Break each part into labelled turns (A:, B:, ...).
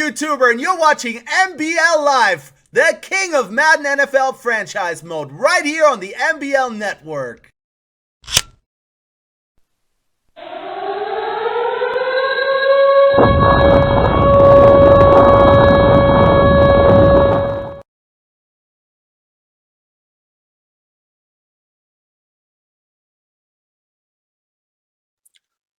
A: YouTuber, and you're watching MBL Live, the king of Madden NFL franchise mode, right here on the MBL Network.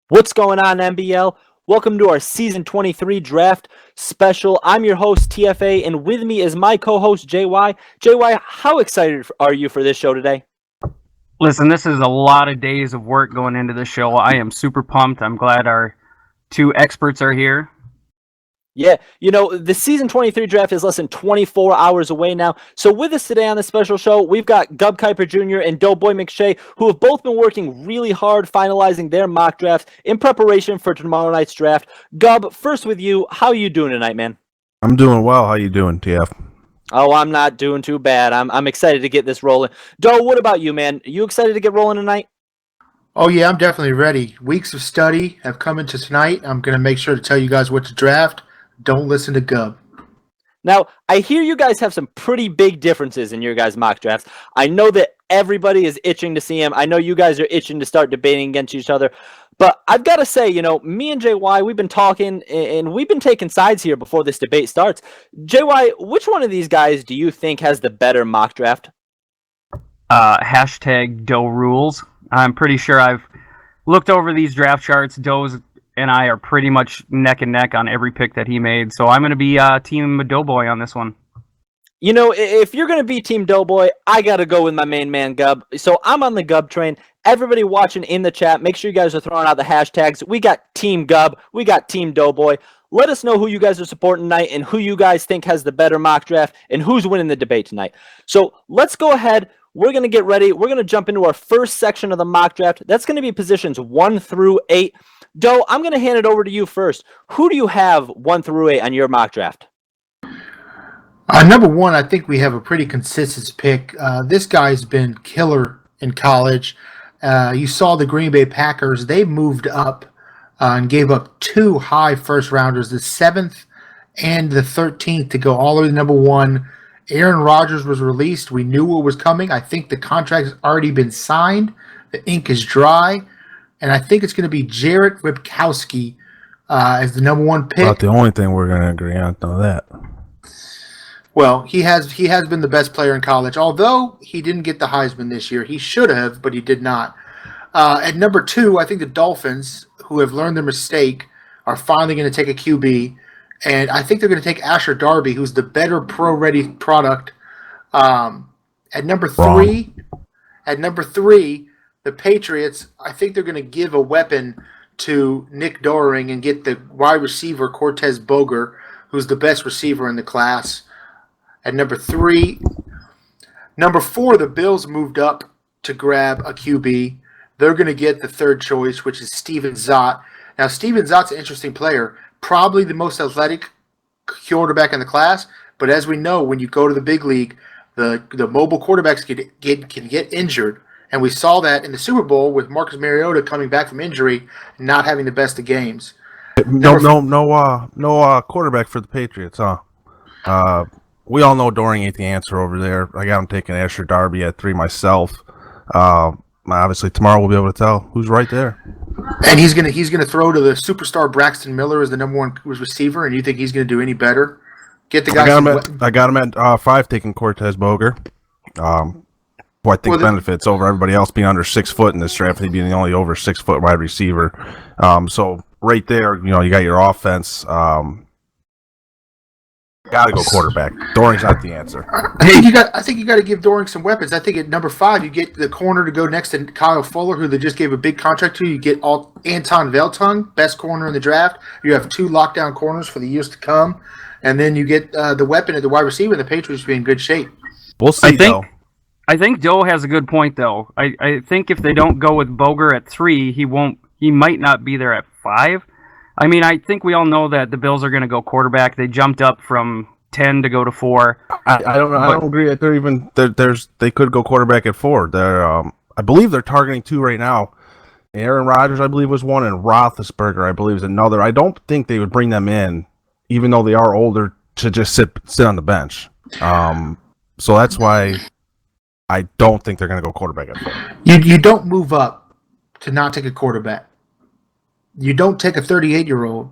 B: What's going on, MBL? Welcome to our Season 23 Draft Special. I'm your host, TFA, and with me is my co-host, JY. JY, how excited are you for this show today?
C: Listen, this is a lot of days of work going into this show. I am super pumped. I'm glad our two experts are here.
B: Yeah, you know, the Season 23 draft is less than 24 hours away now. So with us today on this special show, we've got Gub Kuiper Jr. and Doughboy McShay, who have both been working really hard finalizing their mock drafts in preparation for tomorrow night's draft. Gub, first with you, how are you doing tonight, man?
D: I'm doing well. How you doing, TF?
B: Oh, I'm not doing too bad. I'm excited to get this rolling. Doe, what about you, man? You excited to get rolling tonight?
E: Oh, yeah, I'm definitely ready. Weeks of study have come into tonight. I'm going to make sure to tell you guys what to draft. Don't listen to Gub.
B: Now, I hear you guys have some pretty big differences in your guys' mock drafts. I know that everybody is itching to see them. I know you guys are itching to start debating against each other. But I've got to say, you know, me and JY, we've been talking and we've been taking sides here before this debate starts. JY, which one of these guys do you think has the better mock draft?
C: Hashtag Doe rules. I'm pretty sure I've looked over these draft charts. Doe's and I are pretty much neck and neck on every pick that he made. So I'm going to be Team Doughboy on this one.
B: You know, if you're going to be Team Doughboy, I got to go with my main man, Gub. So I'm on the Gub train. Everybody watching in the chat, make sure you guys are throwing out the hashtags. We got Team Gub. We got Team Doughboy. Let us know who you guys are supporting tonight and who you guys think has the better mock draft and who's winning the debate tonight. So let's go ahead. We're going to get ready. We're going to jump into our first section of the mock draft. That's going to be positions 1 through 8. Doe, I'm going to hand it over to you first. Who do you have 1 through 8 on your mock draft?
E: Number one, I think we have a pretty consistent pick. This guy's been killer in college. You saw the Green Bay Packers. They moved up and gave up 2 high first rounders, the 7th and the 13th, to go all the way to number 1. Aaron Rodgers was released. We knew what was coming. I think the contract has already been signed. The ink is dry. And I think it's going to be Jarrett Ripkowski as the number 1 pick.
D: Not the only thing we're going to agree on, know that.
E: Well, he has been the best player in college. Although he didn't get the Heisman this year. He should have, but he did not. At number 2, I think the Dolphins, who have learned their mistake, are finally going to take a QB. And I think they're going to take Asher Darby, who's the better pro-ready product. At number 3, the Patriots, I think they're going to give a weapon to Nick Doring and get the wide receiver Cortez Boger, who's the best receiver in the class. At number 3. Number 4, the Bills moved up to grab a QB. They're going to get the 3rd choice, which is Steven Zott. Now, Steven Zott's an interesting player, probably the most athletic quarterback in the class, but as we know, when you go to the big league, the mobile quarterbacks can get injured. And we saw that in the Super Bowl with Marcus Mariota coming back from injury and not having the best of games.
D: No quarterback for the Patriots, huh? We all know Doring ain't the answer over there. I got him taking Asher Darby at 3 myself. Obviously, tomorrow we'll be able to tell who's right there.
E: And he's gonna throw to the superstar Braxton Miller as the number 1 receiver, and you think he's gonna do any better? Get the guy.
D: I got him at 5, taking Cortez Boger. Who I think benefits over everybody else being under 6 foot in this draft. He'd be the only over 6 foot wide receiver. So right there, you know, you got your offense. Got to go quarterback. Doring's not the answer.
E: I think you got to give Doring some weapons. I think at number 5, you get the corner to go next to Kyle Fuller, who they just gave a big contract to. You get Anton Veltung, best corner in the draft. You have 2 lockdown corners for the years to come, and then you get the weapon at the wide receiver. And the Patriots will be in good shape.
D: We'll see.
C: I think Doe has a good point, though. I think if they don't go with Boger at 3, he might not be there at 5. I mean, I think we all know that the Bills are going to go quarterback. They jumped up from 10 to go to 4.
D: I don't know. I don't agree that they're even they could go quarterback at 4. I believe they're targeting 2 right now. Aaron Rodgers, I believe, was one, and Roethlisberger, I believe, is another. I don't think they would bring them in even though they are older, to just sit on the bench. So that's why I don't think they're going to go quarterback at 4.
E: You don't move up to not take a quarterback. You don't take a 38-year-old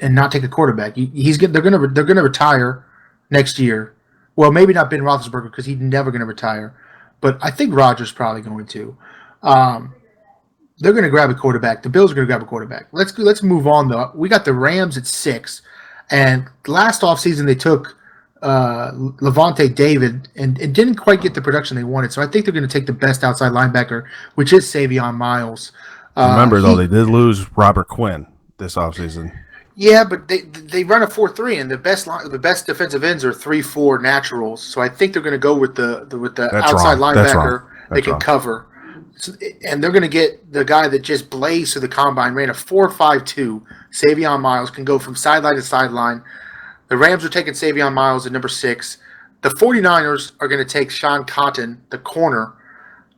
E: and not take a quarterback. They're gonna retire next year. Well, maybe not Ben Roethlisberger because he's never going to retire, but I think Rodgers probably going to. They're going to grab a quarterback. The Bills are going to grab a quarterback. Let's move on though. We got the Rams at 6, and last offseason they took Levante David and didn't quite get the production they wanted. So I think they're going to take the best outside linebacker, which is Savion Miles.
D: Remember though, they did lose Robert Quinn this offseason.
E: Yeah, but they run a 4-3, and the best defensive ends are 3-4 naturals. So I think they're going to go with the
D: That's
E: outside
D: wrong. That's
E: linebacker
D: wrong.
E: they can cover, and they're going to get the guy that just blazed through the combine, ran a 4.52. Savion Miles can go from sideline to sideline. The Rams are taking Savion Miles at number 6. The 49ers are going to take Sean Cotton, the corner,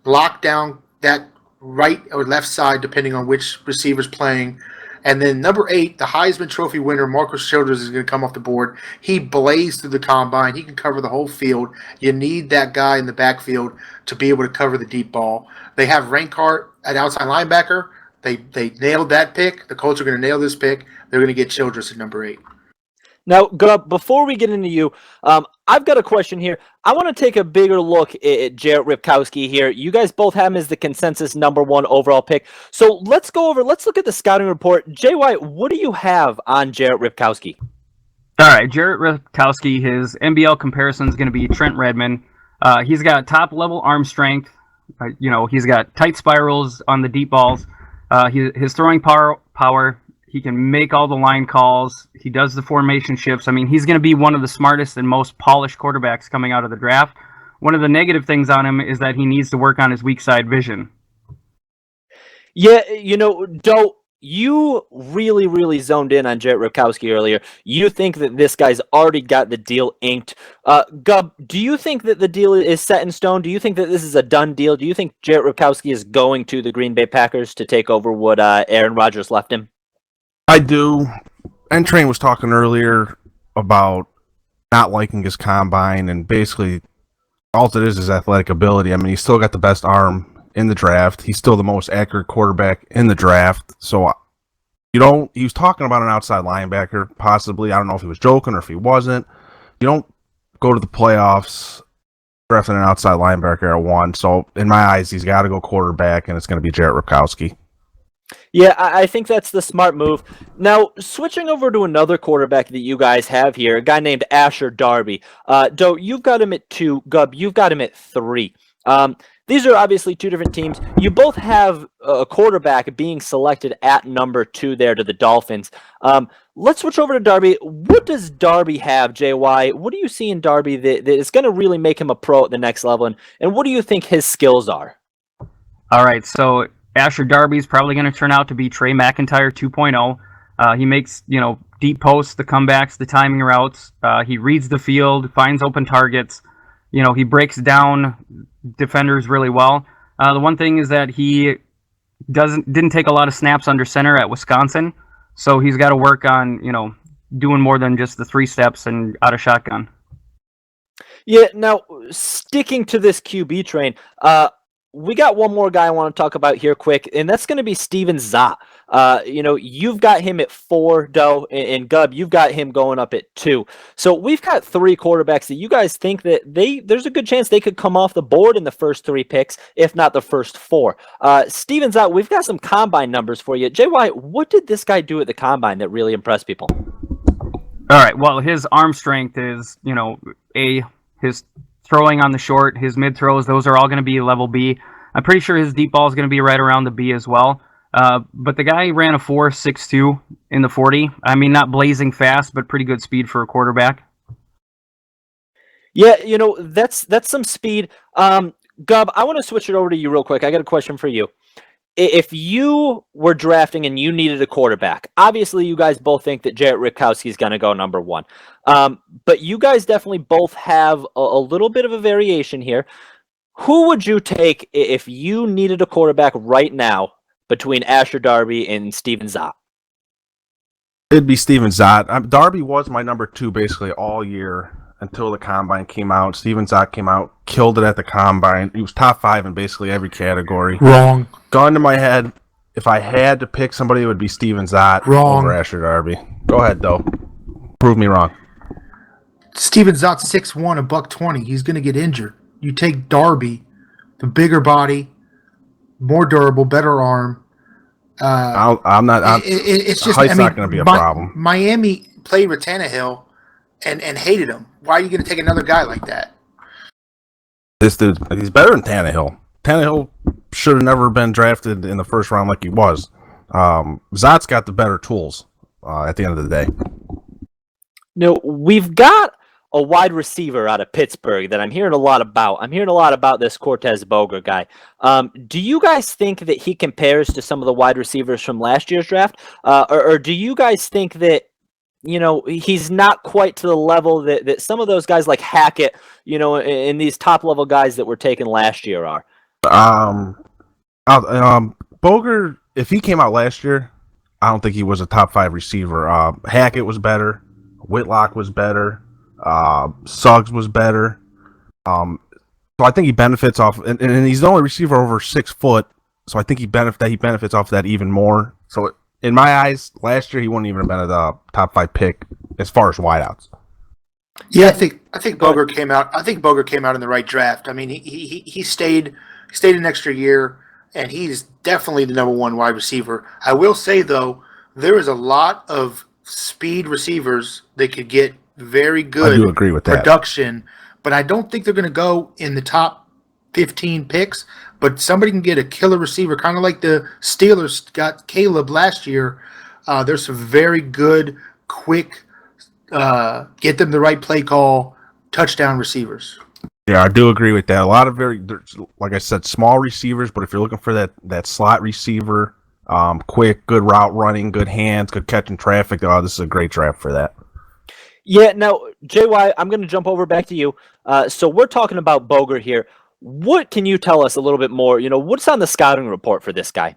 E: lock down that right or left side depending on which receiver's playing. And then number 8, the Heisman Trophy winner, Marcus Childers, is going to come off the board. He blazed through the combine. He can cover the whole field. You need that guy in the backfield to be able to cover the deep ball. They have Rankart at outside linebacker. They nailed that pick. The Colts are going to nail this pick. They're going to get Childress at number 8.
B: Now, Gub, before we get into you, I've got a question here. I want to take a bigger look at Jarrett Ripkowski here. You guys both have him as the consensus number 1 overall pick. So let's look at the scouting report. Jay White, what do you have on Jarrett Ripkowski?
C: All right, Jarrett Ripkowski, his MBL comparison is going to be Trent Redmond. He's got top-level arm strength. He's got tight spirals on the deep balls. His throwing power. He can make all the line calls. He does the formation shifts. I mean, he's going to be one of the smartest and most polished quarterbacks coming out of the draft. One of the negative things on him is that he needs to work on his weak side vision.
B: Yeah, Doe, you really, really zoned in on Jarrett Ripkowski earlier. You think that this guy's already got the deal inked. Gub, do you think that the deal is set in stone? Do you think that this is a done deal? Do you think Jarrett Ripkowski is going to the Green Bay Packers to take over what Aaron Rodgers left him?
D: I do. And Train was talking earlier about not liking his combine, and basically all it is athletic ability. I mean, he's still got the best arm in the draft. He's still the most accurate quarterback in the draft. So, he was talking about an outside linebacker, possibly. I don't know if he was joking or if he wasn't. You don't go to the playoffs drafting an outside linebacker at 1. So, in my eyes, he's got to go quarterback, and it's going to be Jarrett Ripkowski.
B: Yeah, I think that's the smart move. Now, switching over to another quarterback that you guys have here, a guy named Asher Darby. Doe, you've got him at 2. Gub, you've got him at 3. These are obviously 2 different teams. You both have a quarterback being selected at number 2 there to the Dolphins. Let's switch over to Darby. What does Darby have, JY? What do you see in Darby that is going to really make him a pro at the next level? And what do you think his skills are?
C: All right, so Asher Darby's probably going to turn out to be Trey McIntyre 2.0. He makes, deep posts, the comebacks, the timing routes. He reads the field, finds open targets. He breaks down defenders really well. The one thing is that he didn't take a lot of snaps under center at Wisconsin, so he's got to work on, doing more than just the 3 steps and out of shotgun.
B: Yeah, now, sticking to this QB train, we got one more guy I want to talk about here quick, and that's going to be Steven Zott. You've got him at 4, Doe, and Gub, you've got him going up at 2. So we've got 3 quarterbacks that you guys think that there's a good chance they could come off the board in the first 3 picks, if not the first 4. Steven Zott, we've got some combine numbers for you. JY, what did this guy do at the combine that really impressed people?
C: All right, well, his arm strength is, his throwing on the short, his mid throws, those are all going to be level B. I'm pretty sure his deep ball is going to be right around the B as well. But the guy ran a 4.62 in the 40. I mean, not blazing fast, but pretty good speed for a quarterback.
B: Yeah, that's some speed. Gub, I want to switch it over to you real quick. I got a question for you. If you were drafting and you needed a quarterback, obviously you guys both think that Jarrett Ripkowski is going to go number 1. But you guys definitely both have a little bit of a variation here. Who would you take if you needed a quarterback right now between Asher Darby and Steven Zott?
D: It'd be Steven Zott. Darby was my number 2 basically all year until the combine came out. Steven Zott came out, killed it at the combine. He was top 5 in basically every category.
E: Wrong.
D: Gun to my head, if I had to pick somebody, it would be Steven Zott over Asher Darby. Go ahead, though. Prove me wrong.
E: Steven Zott's 6'1", $120. He's going to get injured. You take Darby, the bigger body, more durable, better arm. It's just
D: height's not going to be a problem.
E: Miami played with Tannehill and hated him. Why are you going to take another guy like that?
D: This dude, he's better than Tannehill. Tannehill should have never been drafted in the first round like he was. Zott's got the better tools at the end of the day.
B: No, we've got a wide receiver out of Pittsburgh that I'm hearing a lot about. I'm hearing a lot about this Cortez Boger guy. Do you guys think that he compares to some of the wide receivers from last year's draft? Or do you guys think that, he's not quite to the level that some of those guys like Hackett, and these top-level guys that were taken last year are?
D: Boger, if he came out last year, I don't think he was a top 5 receiver. Hackett was better. Whitlock was better. Suggs was better. So I think he benefits off, and he's the only receiver over 6 foot. So I think he benefits off that even more. So in my eyes, last year he wouldn't even have been a top 5 pick as far as wideouts.
E: Yeah, I think Boger came out. I think Boger came out in the right draft. I mean, he stayed an extra year, and he's definitely the number 1 wide receiver. I will say though, there is a lot of speed receivers that could get very good
D: I do agree with that.
E: production, but I don't think they're going to go in the top 15 picks. But somebody can get a killer receiver, kind of like the Steelers got Caleb last year. There's some very good, quick, get them the right play call, touchdown receivers.
D: Yeah, I do agree with that. A lot of like I said, small receivers, but if you're looking for that slot receiver, quick, good route running, good hands, good catching traffic, this is a great draft for that.
B: Yeah, now, JY, I'm going to jump over back to you. So we're talking about Boger here. What can you tell us a little bit more? What's on the scouting report for this guy?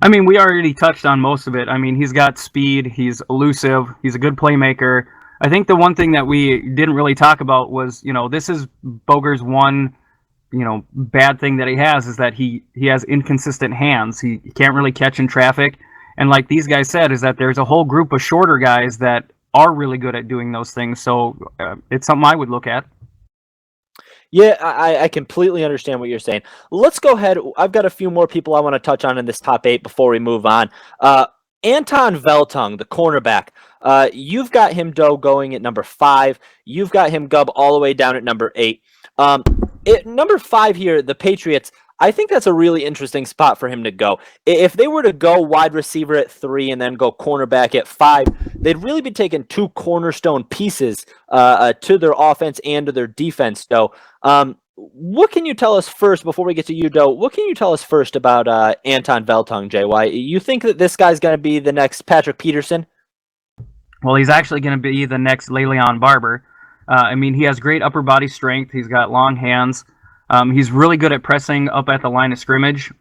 C: I mean, we already touched on most of it. I mean, he's got speed. He's elusive. He's a good playmaker. I think the one thing that we didn't really talk about was, this is Boger's one, bad thing that he has is that he has inconsistent hands. He can't really catch in traffic. And like these guys said, is that there's a whole group of shorter guys that are really good at doing those things. So it's something I would look at.
B: Yeah, I completely understand what you're saying. Let's go ahead. I've got a few more people I want to touch on in this top 8 before we move on. Anton Veltung, the cornerback. You've got him, Doe, going at number 5. You've got him, Gub, all the way down at number 8. At number 5 here, the Patriots, I think that's a really interesting spot for him to go. If they were to go wide receiver at 3 and then go cornerback at 5, they'd really be taking 2 cornerstone pieces to their offense and to their defense, Doe. What can you tell us first, before we get to you, Doe? What can you tell us first about Anton Veltung, JY? You think that this guy's going to be the next Patrick Peterson?
C: Well, he's actually going to be the next Le'Veon Barber. I mean, he has great upper body strength. He's got long hands. He's really good at pressing up at the line of scrimmage.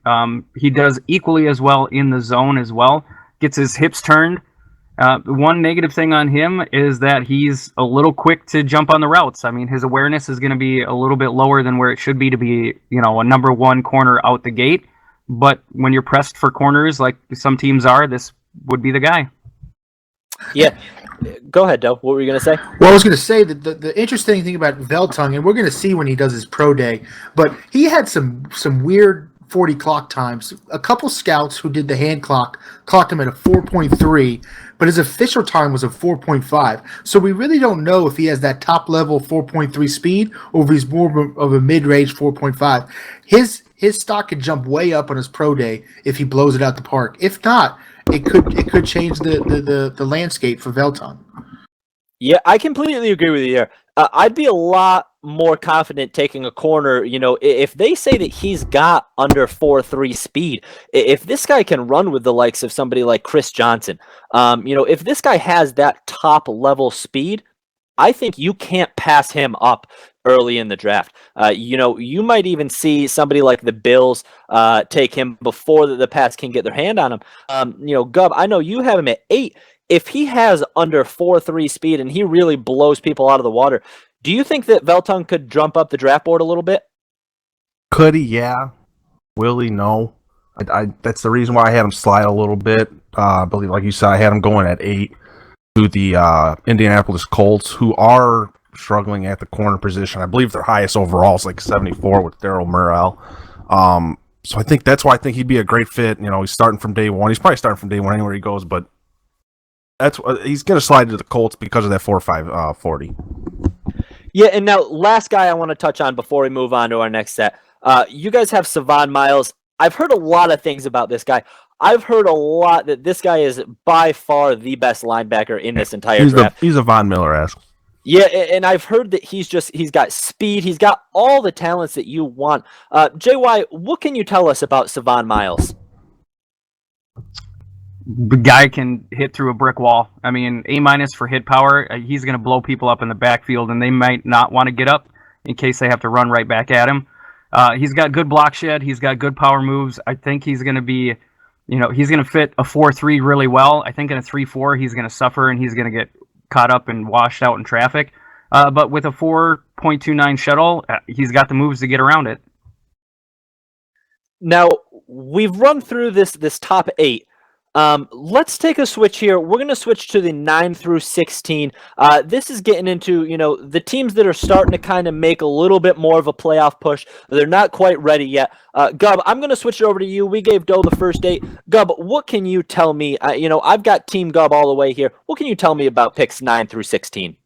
C: He does equally as well in the zone as well. Gets his hips turned. One negative thing on him is that he's a little quick to jump on the routes. I mean, his awareness is going to be a little bit lower than where it should be to be, a number 1 corner out the gate. But when you're pressed for corners like some teams are, this would be the guy.
B: Yeah. Go ahead, Doe. What were you going to say?
E: Well, I was going to say that the interesting thing about Veltung, and we're going to see when he does his pro day, but he had some weird 40 clock times. A couple scouts who did the hand clocked him at a 4.3, but his official time was a 4.5. So we really don't know if he has that top level 4.3 speed or if he's more of a mid-range 4.5. His stock could jump way up on his pro day if he blows it out the park. If not, it could change the landscape for Veltung.
B: Yeah, I completely agree with you there. I'd be a lot more confident taking a corner, if they say that he's got under 4.3 speed, if this guy can run with the likes of somebody like Chris Johnson, if this guy has that top level speed, I think you can't pass him up early in the draft. You might even see somebody like the Bills take him before the Pats can get their hand on him. Gub, I know you have him at 8. if he has under 4.3 speed and he really blows people out of the water, do you think that Veltung could jump up the draft board a little bit?
D: Could he? Yeah. Will he? No. That's the reason why I had him slide a little bit. I believe, like you said, I had him going at 8 to the Indianapolis Colts, who are struggling at the corner position. I believe their highest overall is like 74 with Daryl Murrell. So I think that's why I think he'd be a great fit. You know, he's starting from day one. He's probably starting from day one anywhere he goes, but he's going to slide to the Colts because of that 4.5 40.
B: Yeah, and now last guy I want to touch on before we move on to our next set. You guys have Savon Miles. I've heard a lot of things about this guy. I've heard a lot that this guy is by far the best linebacker in this entire draft.
D: He's a Von Miller-esque.
B: Yeah, and I've heard that he's got speed. He's got all the talents that you want. JY, what can you tell us about Savon Miles?
C: The guy can hit through a brick wall. I mean, A- for hit power. He's going to blow people up in the backfield, and they might not want to get up in case they have to run right back at him. He's got good block shed. He's got good power moves. I think he's going to be, he's going to fit a 4.3 really well. I think in a 3.4, he's going to suffer, and he's going to get caught up and washed out in traffic. But with a 4.29 shuttle, he's got the moves to get around it.
B: Now, we've run through this top 8. Let's take a switch here. We're going to switch to the 9 through 16. This is getting into, the teams that are starting to kind of make a little bit more of a playoff push. They're not quite ready yet. Gub, I'm going to switch it over to you. We gave Doe the first 8. Gub, what can you tell me? I've got Team Gub all the way here. What can you tell me about picks 9 through 16?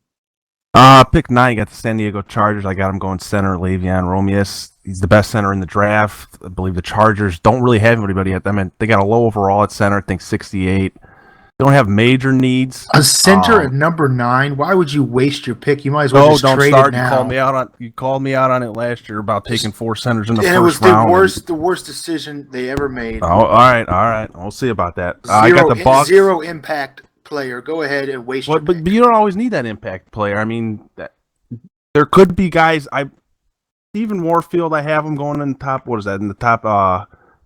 D: Pick 9, you got the San Diego Chargers. I got him going center, Le'Veon Romius. He's the best center in the draft. I believe the Chargers don't really have anybody at them. I mean, they got a low overall at center, I think 68. They don't have major needs.
E: A center at number 9? Why would you waste your pick? You might as well just
D: don't
E: trade
D: start.
E: it now.
D: You called me out on it last year about taking 4 centers in the
E: and
D: first
E: round.
D: round.
E: It was the worst decision they ever made.
D: Oh, all right. We'll see about that. I got the Bucs.
E: Zero impact player. Go ahead and waste your
D: But
E: pick.
D: you don't always need that impact player. I mean, there could be guys. Steven Warfield, I have him going in the top. What is that? In the top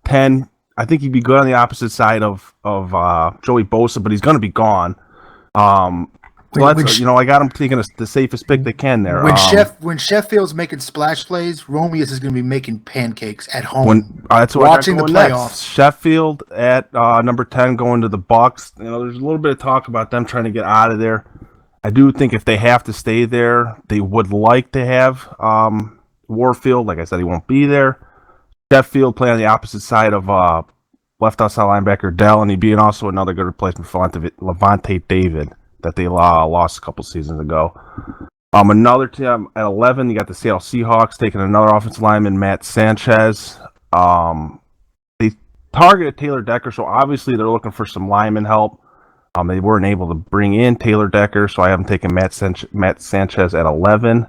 D: 10. I think he'd be good on the opposite side of Joey Bosa, but he's going to be gone. I got him taking the safest pick they can there.
E: When Sheffield's making splash plays, Romius is going to be making pancakes at home.
D: That's what
E: watching the playoffs.
D: Next. Sheffield at number 10 going to the Bucs. There's a little bit of talk about them trying to get out of there. I do think if they have to stay there, they would like to have Warfield. Like I said, he won't be there. Sheffield play on the opposite side of left outside linebacker Dell, and he'd be also another good replacement for Levante David that they lost a couple seasons ago. Another team at 11, you got the Seattle Seahawks taking another offensive lineman, Matt Sanchez. They targeted Taylor Decker, so obviously they're looking for some lineman help. They weren't able to bring in Taylor Decker, so I have them taking Matt Sanchez at 11.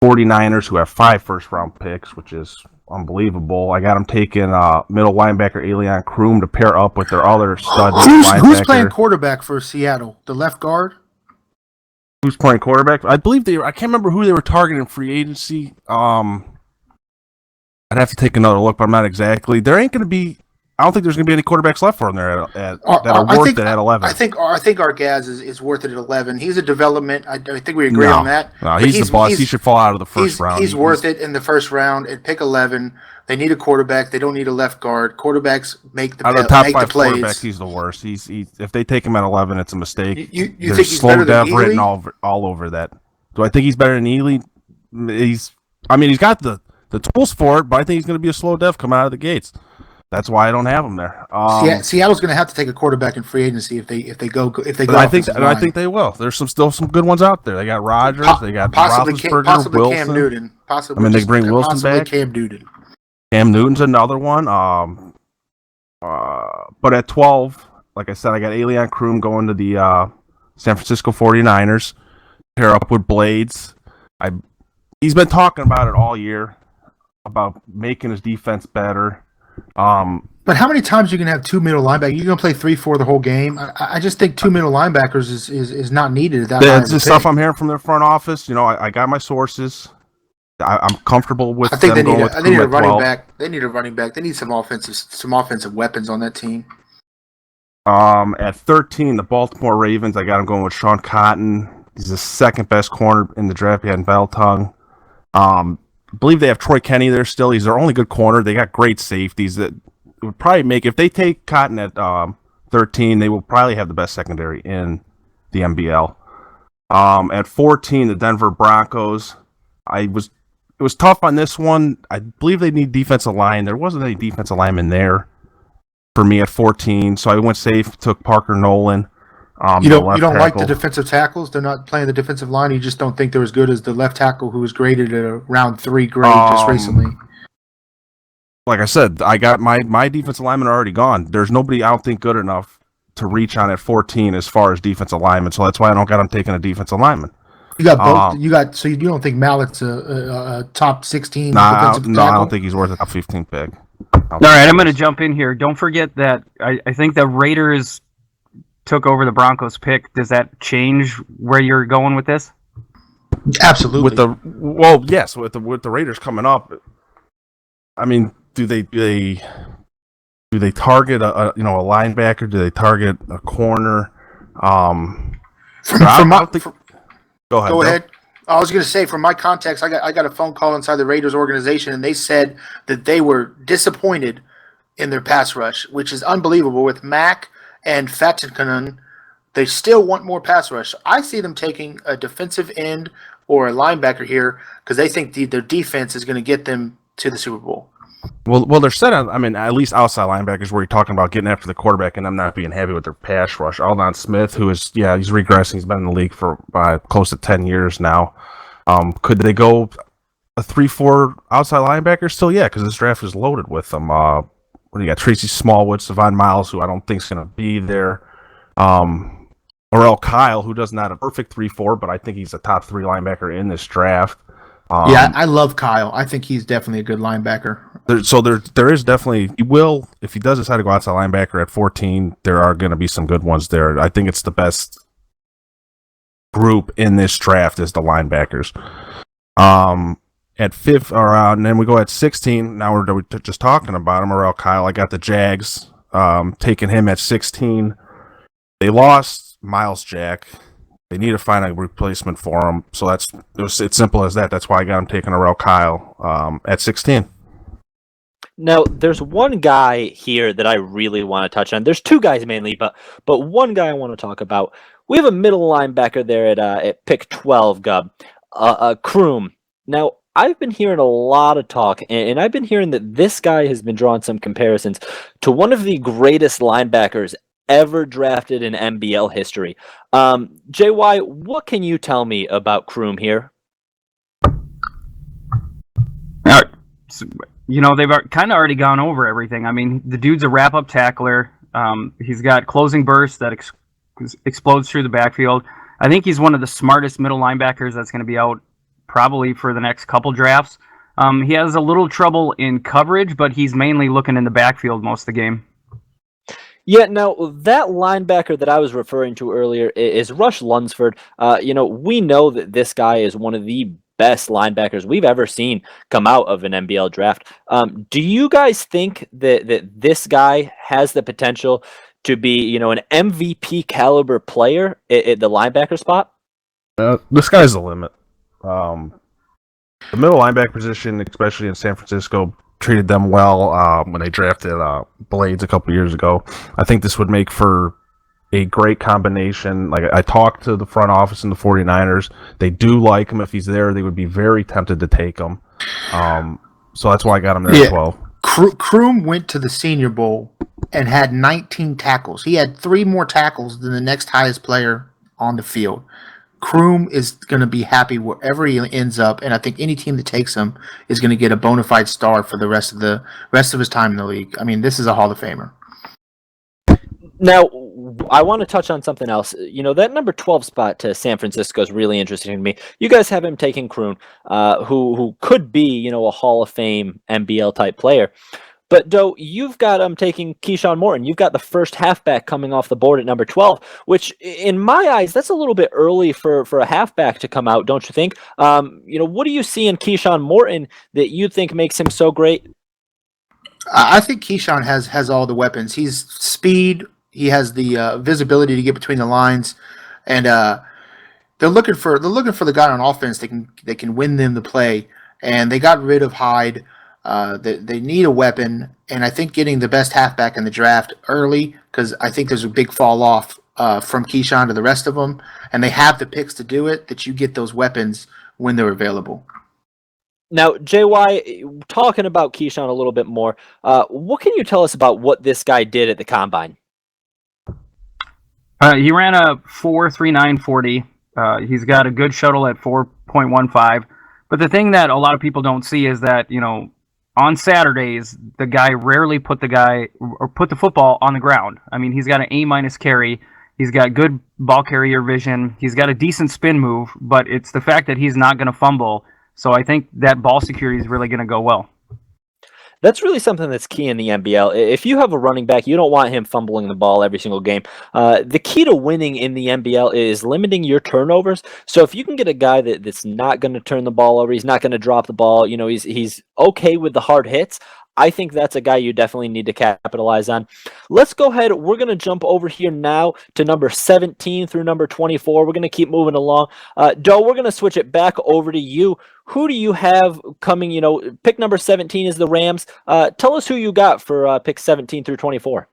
D: 49ers, who have 5 first-round picks, which is unbelievable. I got them taking middle linebacker Elian Kroom to pair up with their other stud linebacker.
E: Who's playing quarterback for Seattle? The left guard?
D: Who's playing quarterback? I believe I can't remember who they were targeting free agency. I'd have to take another look, but I'm not exactly. There ain't going to be. I don't think there's going to be any quarterbacks left for him there that are worth it at 11.
E: I think Argaz is worth it at 11. He's a development. I think we agree on that.
D: No, he's the boss. He should fall out of the first round.
E: He's worth it in the first round at pick 11. They need a quarterback. They don't need a left guard. Quarterbacks make the
D: out of the top 5
E: plays.
D: quarterbacks, he's the worst. If they take him at 11, it's a mistake.
E: You think he's better than Ely?
D: Written all over that. Do I think he's better than Ely? He's got the tools for it, but I think he's going to be a slow dev coming out of the gates. That's why I don't have him there.
E: Seattle's going to have to take a quarterback in free agency if they go.
D: I think they will. There's still some good ones out there. They got Rodgers. They got
E: possibly
D: Wilson.
E: Cam Newton.
D: They bring Wilson back.
E: Cam Newton.
D: Cam Newton's another one. But at 12, like I said, I got Elian Kroom going to the San Francisco 49ers. Pair up with Blades. He's been talking about it all year about making his defense better.
E: But how many times you can have 2 middle linebackers? You're going to play 3-4 the whole game. I just think 2 middle linebackers is not needed.
D: That's the stuff I'm hearing from their front office. I got my sources. I'm comfortable with.
E: I think they need a running
D: 12.
E: back. They need a running back. They need some offensive weapons on that team.
D: At 13, the Baltimore Ravens, I got him going with Sean Cotton. He's the second best corner in the draft behind Beltung. I believe they have Troy Kenny there still. He's their only good corner. They got great safeties that would probably make, if they take Cotton at 13, they will probably have the best secondary in the MBL. At 14, the Denver Broncos. It was tough on this one. I believe they need defensive line. There wasn't any defensive lineman there for me at 14, so I went safe, took Parker Nolan.
E: You don't like the defensive tackles? They're not playing the defensive line. You just don't think they're as good as the left tackle who was graded at a round 3 grade just recently.
D: Like I said, I got my defensive linemen are already gone. There's nobody I don't think good enough to reach on at 14 as far as defensive linemen. So that's why I don't got them taking a defensive lineman.
E: You got both. So you don't think Mallett's a top 16?
D: No, I don't think he's worth a top 15 pick.
C: All right, I'm going to jump in here. Don't forget that I think the Raiders took over the Broncos pick. Does that change where you're going with this?
E: Absolutely.
D: Yes, with the Raiders coming up. I mean, do they target a linebacker? Do they target a corner? Go ahead. I was going to say, from my context, I got a phone call inside the Raiders organization, and they said that they were disappointed in their pass rush, which is unbelievable. With Mack and Fatikanen, they still want more pass rush. I see them taking a defensive end or a linebacker here because they think their defense is going to get them to the Super Bowl. Well, they're set on, at least outside linebackers where you're talking about getting after the quarterback and them not being happy with their pass rush. Aldon Smith, who is, he's regressing. He's been in the league for close to 10 years now. Could they go a 3-4 outside linebacker still? Yeah, because this draft is loaded with them. You got Tracy Smallwood, Savon Miles, who I don't think is going to be there. Orel Kyle, who does not a perfect 3-4, but I think he's a top 3 linebacker in this draft.
E: I love Kyle. I think he's definitely a good linebacker.
D: There is definitely, if he does decide to go outside linebacker at 14, there are going to be some good ones there. I think it's the best group in this draft is the linebackers. At 5th, and then we go at 16. Now we're just talking about him, Orel Kyle. I got the Jags taking him at 16. They lost Miles Jack. They need to find a replacement for him. So it's simple as that. That's why I got him taking Orel Kyle at 16.
B: Now, there's one guy here that I really want to touch on. There's 2 guys mainly, but one guy I want to talk about. We have a middle linebacker there at pick 12, Gub, Kroom. Now, I've been hearing a lot of talk, and I've been hearing that this guy has been drawing some comparisons to one of the greatest linebackers ever drafted in MBL history. JY, what can you tell me about Kroom here?
C: They've kind of already gone over everything. I mean, the dude's a wrap-up tackler. He's got closing bursts that explodes through the backfield. I think he's one of the smartest middle linebackers that's going to be out probably for the next couple drafts. He has a little trouble in coverage, but he's mainly looking in the backfield most of the game.
B: Yeah, now that linebacker that I was referring to earlier is Rush Lunsford. We know that this guy is one of the best linebackers we've ever seen come out of an MBL draft. Do you guys think that this guy has the potential to be, an MVP caliber player at the linebacker spot?
D: This guy's the limit. The middle linebacker position, especially in San Francisco, treated them well when they drafted Blades a couple years ago. I think this would make for a great combination. Like, I talked to the front office in the 49ers. They do like him. If he's there, they would be very tempted to take him. So that's why I got him there at 12.
E: Kroom went to the Senior Bowl and had 19 tackles. He had 3 more tackles than the next highest player on the field. Kroom is going to be happy wherever he ends up, and I think any team that takes him is going to get a bona fide star for the rest of his time in the league. I mean, this is a Hall of Famer.
B: Now, I want to touch on something else. That number 12 spot to San Francisco is really interesting to me. You guys have him taking Kroon, who could be, a Hall of Fame MBL type player. But, Doe, you've got him taking Keyshawn Morton. You've got the first halfback coming off the board at number 12, which, in my eyes, that's a little bit early for a halfback to come out, don't you think? What do you see in Keyshawn Morton that you think makes him so great?
E: I think Keyshawn has all the weapons. He's speed, He has the visibility to get between the lines, and they're looking for the guy on offense that can win them the play. And they got rid of Hyde. They need a weapon, and I think getting the best halfback in the draft early, because I think there's a big fall off from Keyshawn to the rest of them, and they have the picks to do it. That you get those weapons when they're available.
B: Now, JY, talking about Keyshawn a little bit more, what can you tell us about what this guy did at the combine?
C: He ran a 4.3940. He's got a good shuttle at 4.15. But the thing that a lot of people don't see is that, on Saturdays, the guy rarely put the football on the ground. I mean, he's got an A- carry. He's got good ball carrier vision. He's got a decent spin move, but it's the fact that he's not going to fumble. So I think that ball security is really going to go well.
B: That's really something that's key in the MBL. If you have a running back, you don't want him fumbling the ball every single game. The key to winning in the MBL is limiting your turnovers. So if you can get a guy that's not going to turn the ball over, he's not going to drop the ball, he's okay with the hard hits, I think that's a guy you definitely need to capitalize on. Let's go ahead. We're going to jump over here now to number 17 through number 24. We're going to keep moving along. Doe, we're going to switch it back over to you. Who do you have coming? Pick number 17 is the Rams. Tell us who you got for pick 17 through 24.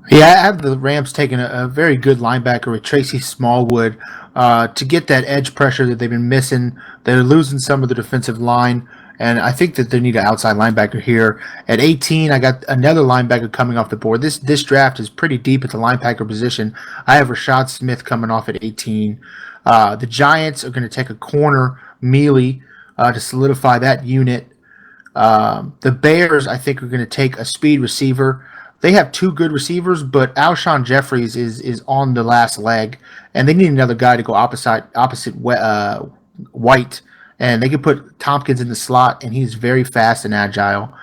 E: Yeah, I have the Rams taking a very good linebacker with Tracy Smallwood to get that edge pressure that they've been missing. They're losing some of the defensive line, and I think that they need an outside linebacker here. At 18, I got another linebacker coming off the board. This draft is pretty deep at the linebacker position. I have Rashad Smith coming off at 18. The Giants are going to take a corner, Mealy, to solidify that unit. The Bears, I think, are going to take a speed receiver. They have two good receivers, but Alshon Jeffries is on the last leg, and they need another guy to go opposite White, and they could put Tompkins in the slot, and he's very fast and agile.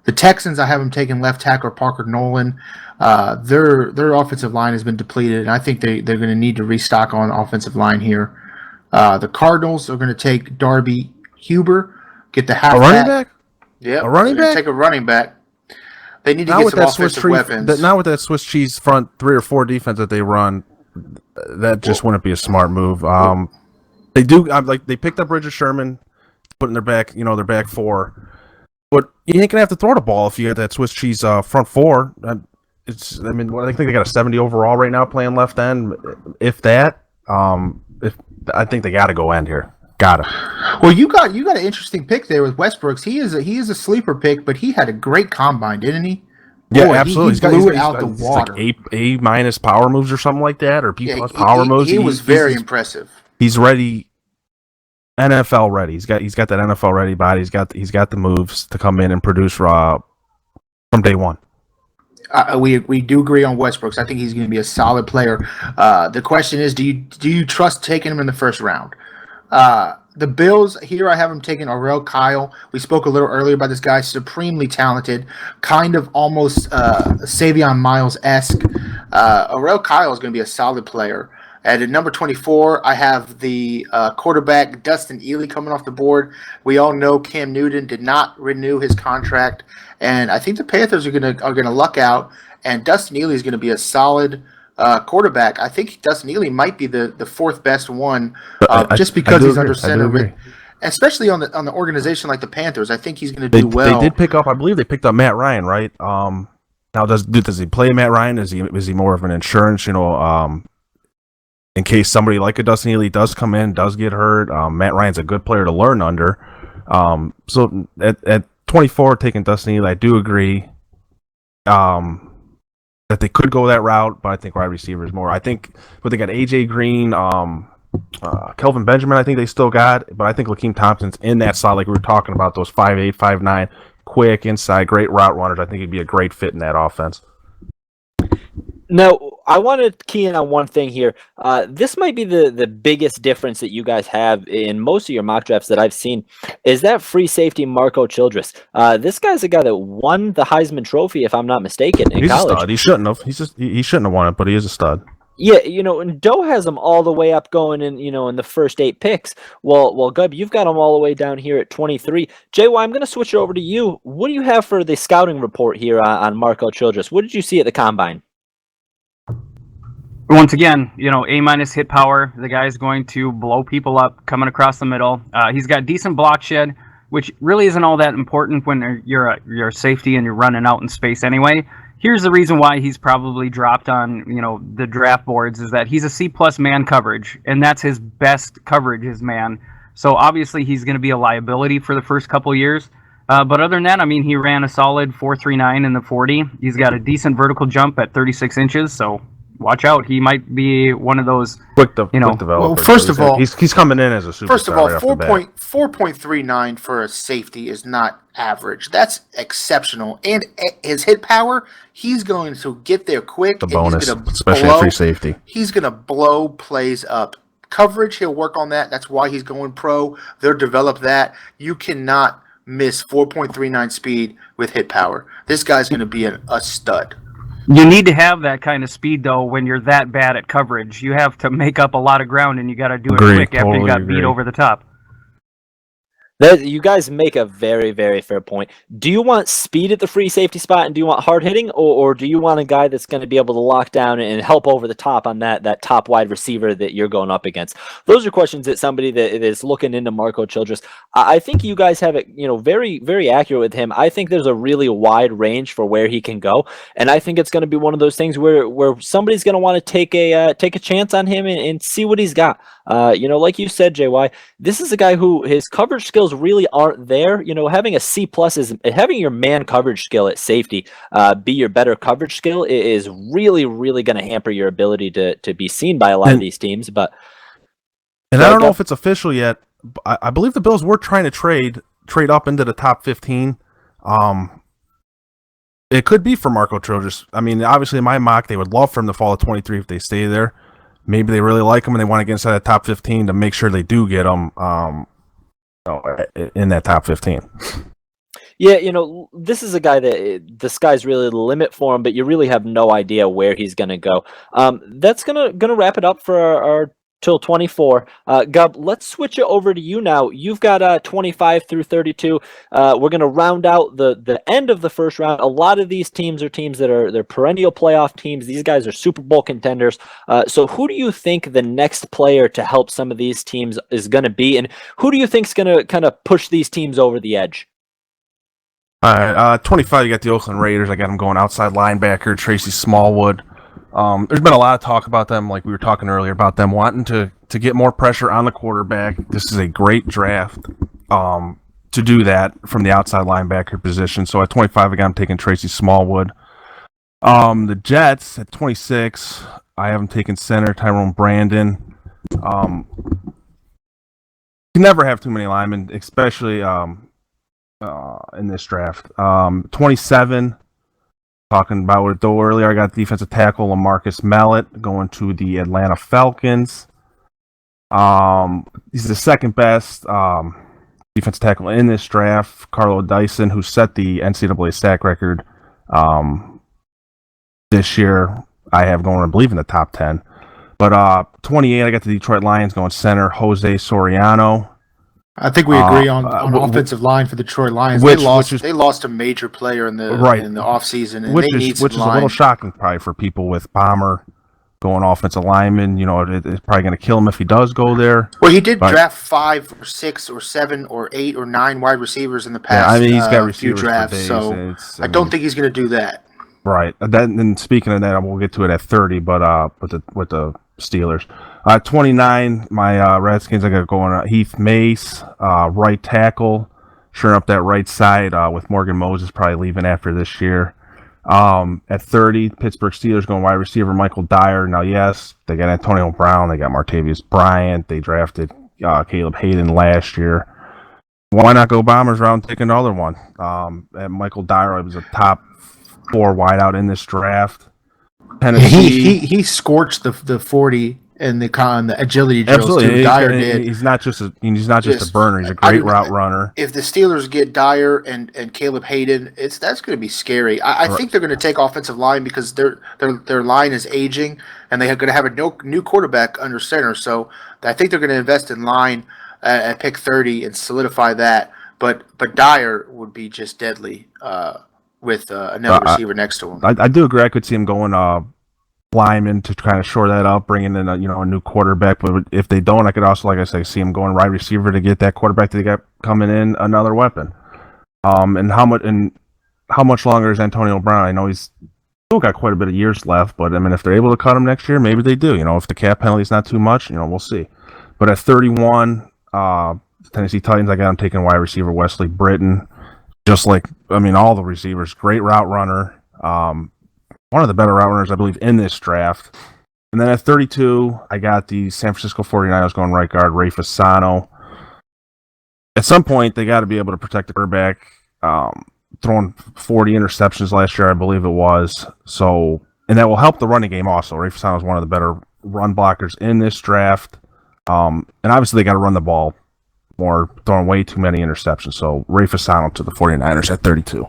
E: The Texans, I have them taking left tackle Parker Nolan. Their offensive line has been depleted, and I think they're going to need to restock on offensive line here. The Cardinals are going to take Darby Huber, get the halfback.
D: A running back?
E: Yeah,
D: a running back.
E: Take a running back. They need to get some offensive weapons.
D: Now with that Swiss cheese front 3 or 4 defense that they run, that just wouldn't be a smart move. They do they picked up Richard Sherman, put in their back, their back 4. But you ain't gonna have to throw the ball if you get that Swiss cheese front 4. I think they got a 70 overall right now playing left end. If that, I think they got to go end here. Got it.
E: Well, you got an interesting pick there with Westbrooks. He is a sleeper pick, but he had a great combine, didn't he?
D: Yeah, absolutely.
E: He blew it out the water.
D: Like A- power moves or something like that, or B+ power moves.
E: He was very impressive.
D: He's ready, NFL ready. He's got that NFL ready body. He's got the moves to come in and produce from day one.
E: We do agree on Westbrooks. I think he's going to be a solid player. The question is, do you trust taking him in the first round? The Bills, here I have him taking Aurel Kyle. We spoke a little earlier about this guy, supremely talented, kind of almost Savion Miles-esque. Aurel Kyle is going to be a solid player. And at number 24, I have the quarterback Dustin Ely coming off the board. We all know Cam Newton did not renew his contract, and I think the Panthers are gonna luck out. And Dustin Ely is going to be a solid quarterback. I think Dustin Ely might be the 4th best one, just because he's under center, especially on the organization like the Panthers. I think he's going to do well.
D: They did pick up. I believe they picked up Matt Ryan, right? Now does he play Matt Ryan? Is he more of an insurance? In case somebody like a Dustin Ely does come in, does get hurt. Matt Ryan's a good player to learn under. So at 24, taking Dustin Ely, I do agree that they could go that route, but I think wide receiver is more. I think, but they got AJ Green, Kelvin Benjamin. I think they still got, but I think Lakeem Thompson's in that slot, like we were talking about, those 5'8", 5'9", quick inside, great route runners. I think he'd be a great fit in that offense.
B: Now, I want to key in on one thing here. This might be the biggest difference that you guys have in most of your mock drafts that I've seen, is that free safety Marco Childress. This guy's a guy that won the Heisman Trophy, if I'm not mistaken, in college.
D: He's a stud. He shouldn't have. He shouldn't have won it, but he is a stud.
B: Yeah, and Doe has him all the way up going in the first 8 picks. Well, Gub, you've got him all the way down here at 23. JY, I'm going to switch it over to you. What do you have for the scouting report here on Marco Childress? What did you see at the Combine?
C: Once again, A- hit power. The guy's going to blow people up coming across the middle. He's got decent block shed, which really isn't all that important when you're a safety and you're running out in space anyway. Here's the reason why he's probably dropped on the draft boards is that he's a C+ man coverage, and that's his best coverage is man. So obviously he's going to be a liability for the first couple years. But other than that, I mean, he ran a solid 4.39 in the 40. He's got a decent vertical jump at 36 inches, so watch out. He might be one of those
D: quick developer.
E: Well, first of all,
D: he's coming in as a superstar.
E: First of all,
D: right
E: 4.39 for a safety is not average. That's exceptional. And his hit power, he's going to get there quick.
D: the
E: and
D: bonus,
E: he's gonna
D: especially
E: blow,
D: at free safety.
E: He's going to blow plays up. Coverage, he'll work on that. That's why he's going pro. They'll develop that. You cannot miss 4.39 speed with hit power. This guy's going to be a stud.
C: You need to have that kind of speed, though, when you're that bad at coverage. You have to make up a lot of ground, and you got to do it quick after you got beat over the top.
B: You guys make a very, very fair point. Do you want speed at the free safety spot, and do you want hard hitting, or do you want a guy that's going to be able to lock down and help over the top on that top wide receiver that you're going up against? Those are questions that somebody that is looking into Marco Childress. I think you guys have it, very, very accurate with him. I think there's a really wide range for where he can go, and I think it's going to be one of those things where somebody's going to want to take a chance on him and see what he's got. Like you said, JY, this is a guy who his coverage skills really aren't there. Having a C+ is having your man coverage skill at safety be your better coverage skill is really, really going to hamper your ability to be seen by a lot of these teams. But
D: I don't know if it's official yet. I believe the Bills were trying to trade up into the top 15. It could be for Marco Childress. I mean, obviously in my mock, they would love for him to fall to 23 if they stay there. Maybe they really like him and they want to get inside that top 15 to make sure they do get him in that top 15.
B: Yeah, this is a guy that the sky's really the limit for him, but you really have no idea where he's going to go. That's gonna wrap it up for our till 24. Gub, let's switch it over to you now. You've got 25 through 32. We're going to round out the end of the first round. A lot of these teams are teams that they're perennial playoff teams. These guys are Super Bowl contenders. So who do you think the next player to help some of these teams is going to be, and who do you think is going to kind of push these teams over the edge?
D: All right, 25, you got the Oakland Raiders. I got them going outside linebacker, Tracy Smallwood. There's been a lot of talk about them, like we were talking earlier, about them wanting to get more pressure on the quarterback. This is a great draft to do that from the outside linebacker position. So at 25, I got them taking Tracy Smallwood. The Jets at 26, I have them taking center Tyrone Brandon. You can never have too many linemen, especially in this draft. 27. Talking about it though earlier, I got defensive tackle LaMarcus Mallet going to the Atlanta Falcons. He's the second best defensive tackle in this draft. Carlo Dyson, who set the NCAA sack record this year, I have going, I believe, in the top 10. But 28, I got the Detroit Lions going center Jose Soriano.
E: I think we agree on offensive line for the Detroit Lions. They lost a major player in the offseason, and
D: which
E: they need
D: is
E: some
D: a little shocking probably for people with Bomber going offensive lineman. It's probably going to kill him if he does go there.
E: Well, he did draft 5 or 6 or 7 or 8 or 9 wide receivers in the past
D: he's got receivers
E: few drafts,
D: for days.
E: so I don't think he's going to do that.
D: Right. And speaking of that, we'll get to it at 30, but with the Steelers. 29, my Redskins, I got going Heath Mace, right tackle, sure up that right side with Morgan Moses probably leaving after this year. At 30, Pittsburgh Steelers going wide receiver Michael Dyer. Now, yes, they got Antonio Brown, they got Martavius Bryant, they drafted Caleb Hayden last year. Why not go Bombers round, take another one? And Michael Dyer was a top 4 wideout in this draft.
E: Tennessee. He scorched the 40 and the agility drills.
D: Absolutely.
E: Too. Dyer did.
D: He's not just a burner. He's a great route runner.
E: If the Steelers get Dyer and Caleb Hayden, that's going to be scary. I think they're going to take offensive line because their line is aging and they're going to have a new quarterback under center. So I think they're going to invest in line at pick 30 and solidify that. But Dyer would be just deadly with another receiver next to him.
D: I do agree. I could see him going lineman to kind of shore that up, bringing in a new quarterback. But if they don't, I could also, like I say, see them going wide receiver to get that quarterback that they got coming in another weapon. And how much longer is Antonio Brown? I know he's still got quite a bit of years left, but I mean, if they're able to cut him next year, maybe they do. If the cap penalty is not too much, we'll see. But at 31, Tennessee Titans, I got him taking wide receiver Wesley Britton. Just like, all the receivers, great route runner. One of the better route runners, I believe, in this draft. And then at 32, I got the San Francisco 49ers going right guard, Ray Fasano. At some point, they got to be able to protect the quarterback. Throwing 40 interceptions last year, I believe it was. And that will help the running game also. Ray Fasano is one of the better run blockers in this draft. And obviously, they got to run the ball more, throwing way too many interceptions. So Ray Fasano to the 49ers at 32.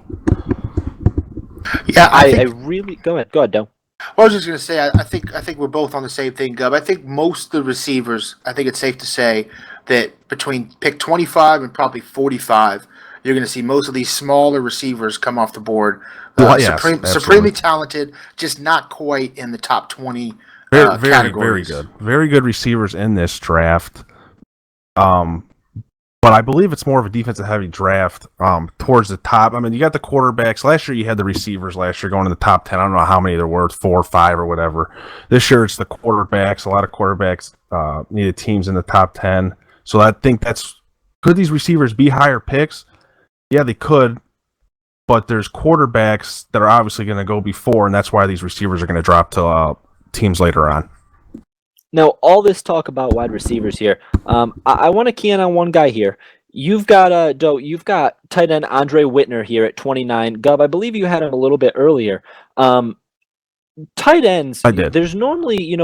E: Yeah,
B: I really go ahead, Doe.
E: I was just going to say, I think we're both on the same thing, Gub. I think most of the receivers, I think it's safe to say that between pick 25 and probably 45, you're going to see most of these smaller receivers come off the board. Supremely talented, just not quite in the top 20 categories.
D: Very good. Very good receivers in this draft. But I believe it's more of a defensive-heavy draft towards the top. You got the quarterbacks. Last year, you had the receivers last year going in the top 10. I don't know how many there were, 4 or 5 or whatever. This year, it's the quarterbacks. A lot of quarterbacks needed teams in the top 10. So I think could these receivers be higher picks? Yeah, they could. But there's quarterbacks that are obviously going to go before, and that's why these receivers are going to drop to teams later on.
B: Now, all this talk about wide receivers here, I want to key in on one guy here. You've got you've got tight end Andre Whitner here at 29. Gub, I believe you had him a little bit earlier. Tight ends,
D: I did.
B: There's normally,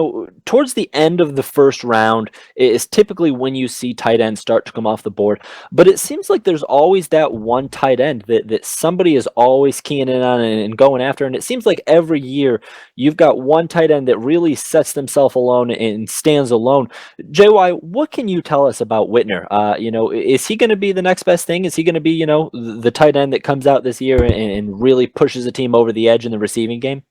B: towards the end of the first round is typically when you see tight ends start to come off the board. But it seems like there's always that one tight end that somebody is always keying in on and going after. And it seems like every year you've got one tight end that really sets themselves alone and stands alone. JY, what can you tell us about Whitner? Is he going to be the next best thing? Is he going to be, the tight end that comes out this year and really pushes the team over the edge in the receiving game?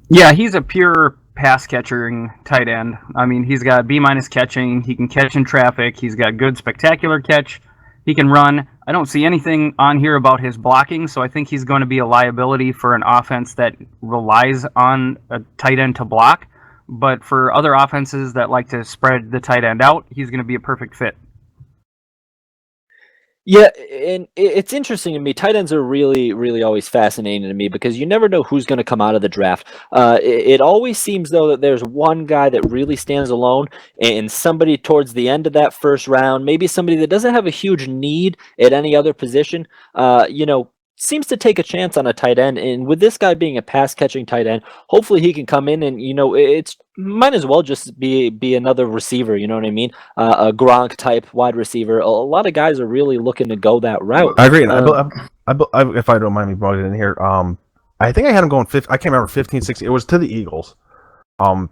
C: Yeah, he's a pure pass catching tight end. He's got B- catching. He can catch in traffic. He's got good spectacular catch. He can run. I don't see anything on here about his blocking, so I think he's going to be a liability for an offense that relies on a tight end to block. But for other offenses that like to spread the tight end out, he's going to be a perfect fit.
B: Yeah, and it's interesting to me. Tight ends are really, really always fascinating to me because you never know who's going to come out of the draft. It always seems, though, that there's one guy that really stands alone and somebody towards the end of that first round, maybe somebody that doesn't have a huge need at any other position, seems to take a chance on a tight end. And with this guy being a pass-catching tight end, hopefully he can come in and, it's might as well just be another receiver, you know what I mean? A Gronk-type wide receiver. A lot of guys are really looking to go that route.
D: I agree. If I don't mind me brought it in here, I think I had him going 15. I can't remember 15, 16. It was to the Eagles.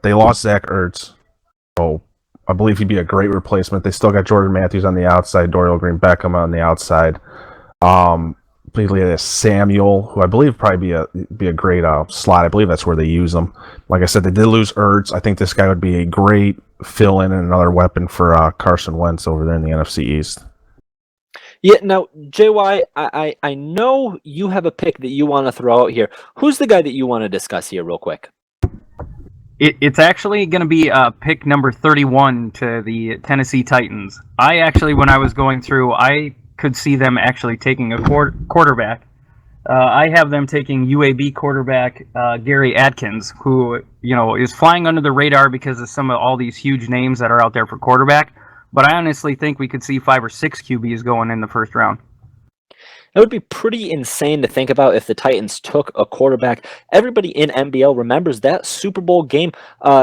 D: They lost Zach Ertz, so I believe he'd be a great replacement. They still got Jordan Matthews on the outside, Dorial Green-Beckham on the outside. Completely as Samuel, who I believe probably be a great slot. I believe that's where they use him. Like I said, they did lose Ertz. I think this guy would be a great fill-in and another weapon for Carson Wentz over there in the NFC East.
B: Yeah, now, JY, I know you have a pick that you want to throw out here. Who's the guy that you want to discuss here real quick?
C: It's actually going to be pick number 31 to the Tennessee Titans. When I was going through, I could see them actually taking a quarterback. I have them taking UAB quarterback Gary Atkins, who is flying under the radar because of all these huge names that are out there for quarterback. But I honestly think we could see 5 or 6 QBs going in the first round.
B: That would be pretty insane to think about if the Titans took a quarterback. Everybody in MBL remembers that Super Bowl game.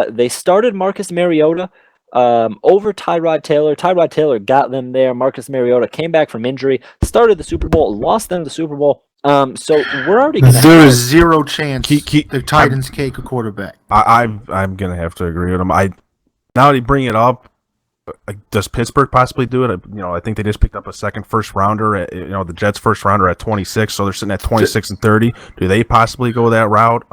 B: They started Marcus Mariota over Tyrod Taylor. Tyrod Taylor got them there. Marcus Mariota came back from injury, started the Super Bowl, lost them the Super Bowl. So we're already going to
E: There is zero chance the Titans take a quarterback.
D: I'm going to have to agree with him. Now that you bring it up, Does Pittsburgh possibly do it? I think they just picked up a second first rounder. The Jets' first rounder at 26, so they're sitting at 26 and 30. Do they possibly go that route?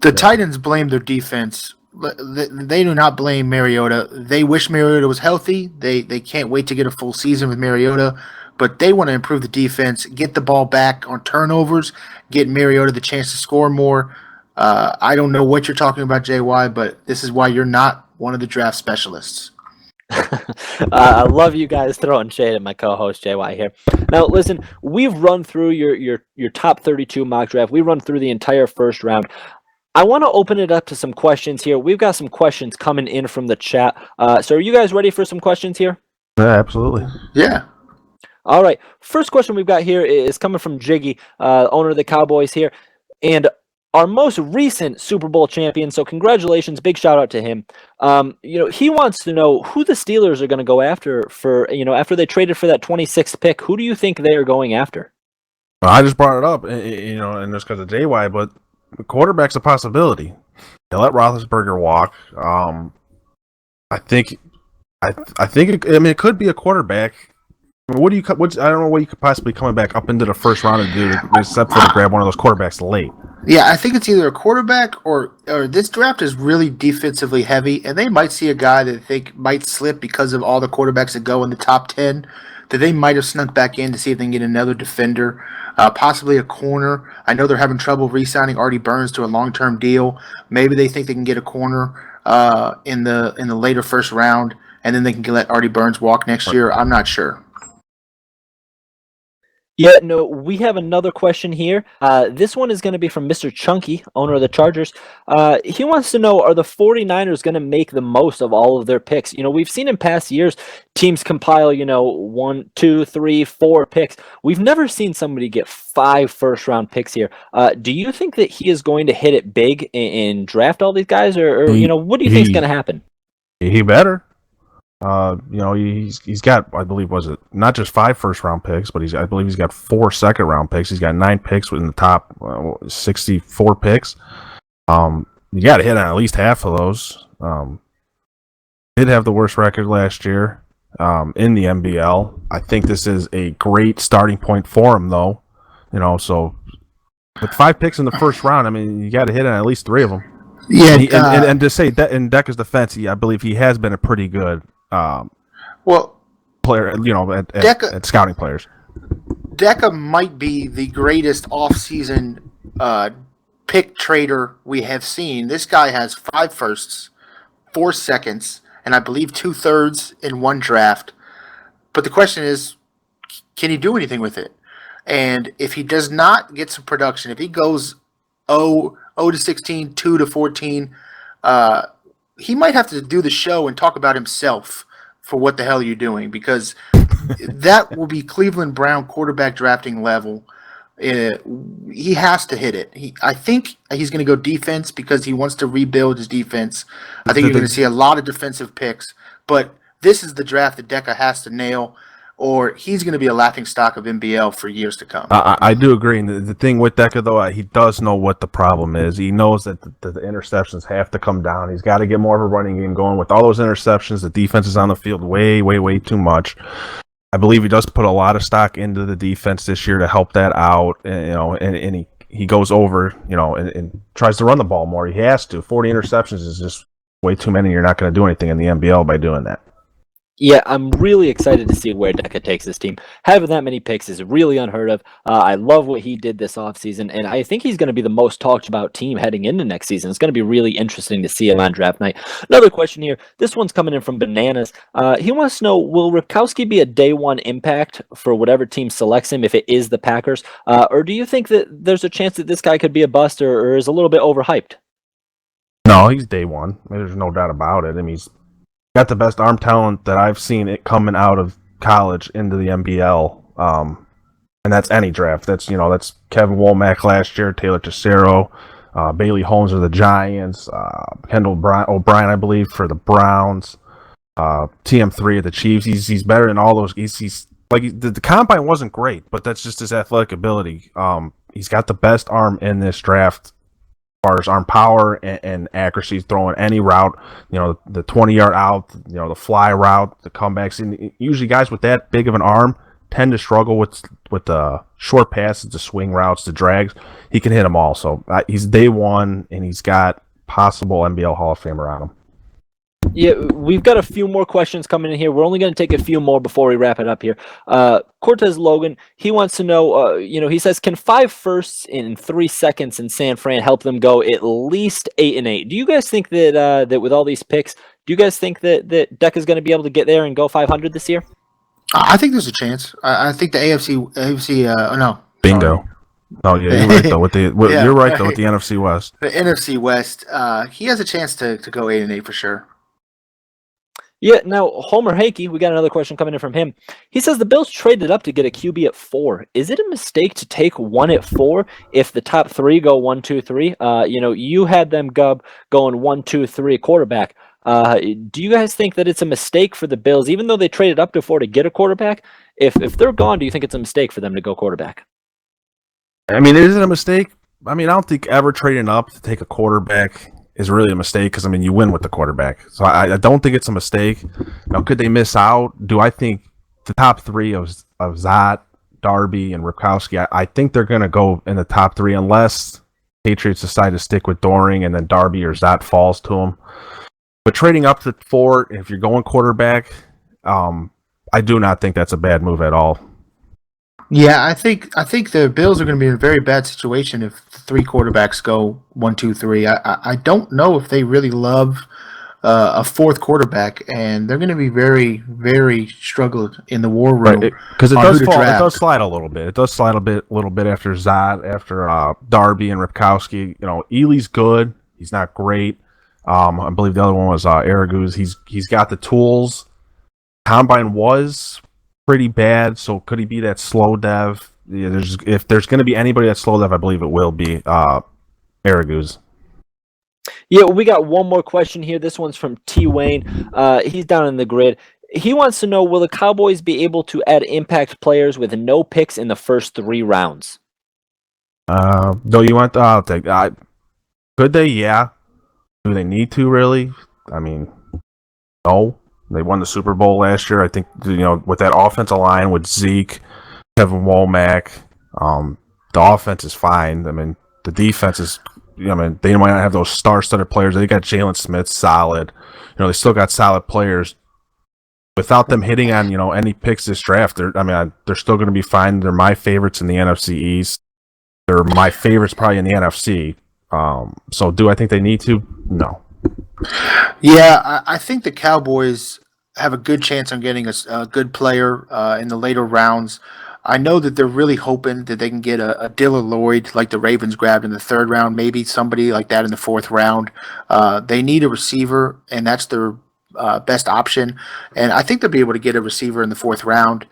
E: The Titans blame their defense. They do not blame Mariota. They wish Mariota was healthy. They can't wait to get a full season with Mariota, but they want to improve the defense, get the ball back on turnovers, get Mariota the chance to score more. I don't know what you're talking about, JY, but this is why you're not one of the draft specialists.
B: I love you guys throwing shade at my co-host JY here. Now, listen, we've run through your top 32 mock draft. We run through the entire first round. I want to open it up to some questions here. We've got some questions coming in from the chat. So are you guys ready for some questions here?
D: Yeah, absolutely.
E: Yeah.
B: All right. First question we've got here is coming from Jiggy, owner of the Cowboys here, and our most recent Super Bowl champion. So congratulations, big shout out to him. He wants to know who the Steelers are going to go after after they traded for that 26th pick. Who do you think they are going after?
D: I just brought it up, and just because of JY, but quarterback's a possibility. They let Roethlisberger walk. I think it could be a quarterback. I don't know what you could possibly coming back up into the first round and do except for to grab one of those quarterbacks late.
E: Yeah, I think it's either a quarterback or this draft is really defensively heavy, and they might see a guy that they think might slip because of all the quarterbacks that go in the top 10, that they might have snuck back in to see if they can get another defender, possibly a corner. I know they're having trouble re-signing Artie Burns to a long-term deal. Maybe they think they can get a corner in the later first round, and then they can let Artie Burns walk next year. I'm not sure.
B: Yeah, no, we have another question here. This one is going to be from Mr. Chunky, owner of the Chargers. He wants to know, are the 49ers going to make the most of all of their picks? We've seen in past years teams compile, 1, 2, 3, 4 picks. We've never seen somebody get 5 first-round picks here. Do you think that he is going to hit it big and draft all these guys? Or what do you think is going to happen?
D: He better. He's got, I believe, was it not just 5 first-round picks, but I believe he's got 4 second-round picks. He's got 9 picks within the top 64 picks. You got to hit on at least half of those. Did have the worst record last year in the MBL. I think this is a great starting point for him, though. So with 5 picks in the first round, I mean, you got to hit on at least 3 of them.
E: Yeah,
D: and to say that in Decca's defense, I believe he has been a pretty good player, at scouting players.
E: Decca might be the greatest offseason pick trader we have seen. This guy has 5 firsts, 4 seconds, and I believe 2 thirds in one draft. But the question is, can he do anything with it? And if he does not get some production, if he goes 0 to 16, 2 to 14, he might have to do the show and talk about himself for what the hell you're doing, because that will be Cleveland Brown quarterback drafting level. He has to hit it. I think he's going to go defense because he wants to rebuild his defense. I think you're going to see a lot of defensive picks, but this is the draft that Decca has to nail, or he's going to be a laughingstock of MBL for years to come.
D: I do agree. And the thing with Decca, though, he does know what the problem is. He knows that the interceptions have to come down. He's got to get more of a running game going. With all those interceptions, the defense is on the field way, way, way too much. I believe he does put a lot of stock into the defense this year to help that out. And he goes over, and tries to run the ball more. He has to. 40 interceptions is just way too many. You're not going to do anything in the NBL by doing that.
B: Yeah, I'm really excited to see where Decca takes this team. Having that many picks is really unheard of. I love what he did this offseason, and I think he's going to be the most talked about team heading into next season. It's going to be really interesting to see him on draft night. Another question here. This one's coming in from Bananas. He wants to know, will Ripkowski be a day one impact for whatever team selects him if it is the Packers? Or do you think that there's a chance that this guy could be a bust or is a little bit overhyped?
D: No, he's day one. There's no doubt about it. I mean, he's got the best arm talent that I've seen it coming out of college into the NBL, and that's any draft. That's Kevin Womack last year, Taylor Tessero, Bailey Holmes of the Giants, Kendall O'Brien, I believe, for the Browns, TM3 of the Chiefs. He's better than all those. He's like the combine wasn't great, but that's just his athletic ability. He's got the best arm in this draft far as arm power and accuracy, throwing any route, the 20-yard out, the fly route, the comebacks. And usually guys with that big of an arm tend to struggle with the short passes, the swing routes, the drags. He can hit them all. So he's day one, and he's got possible NBL Hall of Famer on him.
B: Yeah, we've got a few more questions coming in here. We're only going to take a few more before we wrap it up here. Cortez Logan, he wants to know, he says, can 5 firsts in 3 seconds in San Fran help them go at least 8-8? Do you guys think that that with all these picks, do you guys think that Deck is going to be able to get there and go 500 this year?
E: I think there's a chance. I think the AFC, no.
D: Bingo. Oh yeah, you're right though. You're right though with the NFC West.
E: The NFC West, he has a chance to go 8-8 for sure.
B: Yeah, now, Homer Hakey, we got another question coming in from him. He says the Bills traded up to get a QB at 4. Is it a mistake to take one at 4 if the top 3 go 1, 2, 3? You had them, Gub, going 1, 2, 3 quarterback. Do you guys think that it's a mistake for the Bills, even though they traded up to 4 to get a quarterback? If they're gone, do you think it's a mistake for them to go quarterback?
D: I mean, is it a mistake? I mean, I don't think ever trading up to take a quarterback is really a mistake because, you win with the quarterback. So I don't think it's a mistake. Now, could they miss out? Do I think the top 3 of Zot, Darby, and Ripkowski, I think they're going to go in the top 3 unless Patriots decide to stick with Doring and then Darby or Zot falls to them. But trading up to 4, if you're going quarterback, I do not think that's a bad move at all.
E: Yeah, I think the Bills are going to be in a very bad situation if the 3 quarterbacks go 1, 2, 3. I don't know if they really love a 4th quarterback, and they're going to be very, very struggled in the war room.
D: Because it does slide a little bit. It does slide a little bit after Zod, after Darby and Ripkowski. Ely's good. He's not great. I believe the other one was Araguz. He's got the tools. Combine was pretty bad, so could he be that slow dev? Yeah, if there's going to be anybody that's slow dev, I believe it will be Araguz.
B: Yeah, we got one more question here. This one's from T. Wayne. He's down in the grid. He wants to know, will the Cowboys be able to add impact players with no picks in the first 3 rounds?
D: No, you want? I'll take. Could they? Yeah. Do they need to really? I mean, no. They won the Super Bowl last year. I think with that offensive line with Zeke, Kevin Womack, the offense is fine. I mean, the defense is. They might not have those star-studded players. They got Jalen Smith, solid. They still got solid players. Without them hitting on any picks this draft, they're still going to be fine. They're my favorites in the NFC East. They're my favorites probably in the NFC. So do I think they need to? No.
E: Yeah, I think the Cowboys have a good chance on getting a good player in the later rounds. I know that they're really hoping that they can get a Dillon Lloyd like the Ravens grabbed in the 3rd round, maybe somebody like that in the 4th round. They need a receiver, and that's their best option. And I think they'll be able to get a receiver in the 4th round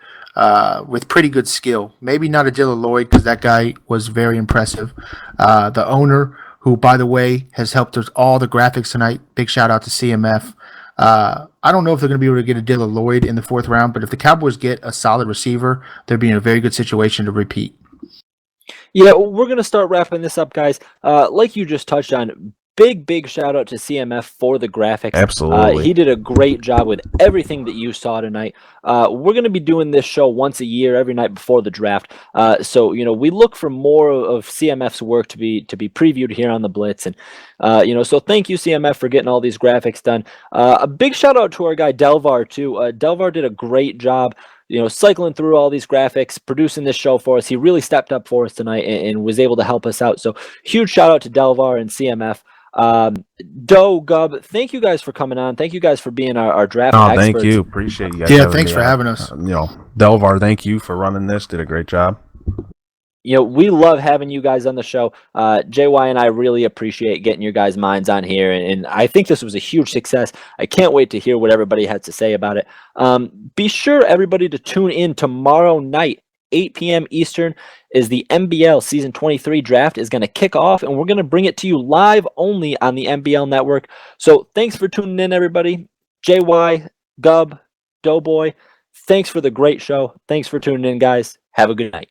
E: with pretty good skill. Maybe not a Dillon Lloyd because that guy was very impressive. The owner, who, by the way, has helped us all the graphics tonight. Big shout out to CMF. I don't know if they're going to be able to get a Dillon Lloyd in the 4th round, but if the Cowboys get a solid receiver, they'll be in a very good situation to repeat.
B: Yeah, we're going to start wrapping this up, guys. Like you just touched on, big shout out to CMF for the graphics.
D: Absolutely.
B: He did a great job with everything that you saw tonight. We're going to be doing this show once a year, every night before the draft. So we look for more of CMF's work to be previewed here on the Blitz. And so thank you, CMF, for getting all these graphics done. A big shout out to our guy Delvar too. Delvar did a great job cycling through all these graphics, producing this show for us. He really stepped up for us tonight and was able to help us out. So huge shout out to Delvar and CMF. Doe, Gub, thank you guys for coming on. Thank you guys for being our draft experts.
D: Thank you. Appreciate you guys.
E: Yeah, thanks for having us.
D: Delvar, thank you for running this. Did a great job.
B: We love having you guys on the show. JY and I really appreciate getting your guys' minds on here, and I think this was a huge success. I can't wait to hear what everybody has to say about it. Be sure, everybody, to tune in tomorrow night, 8 p.m. Eastern, is the MBL Season 23 draft is going to kick off, and we're going to bring it to you live only on the MBL Network. So thanks for tuning in, everybody. JY, Gub, Doughboy, thanks for the great show. Thanks for tuning in, guys. Have a good night.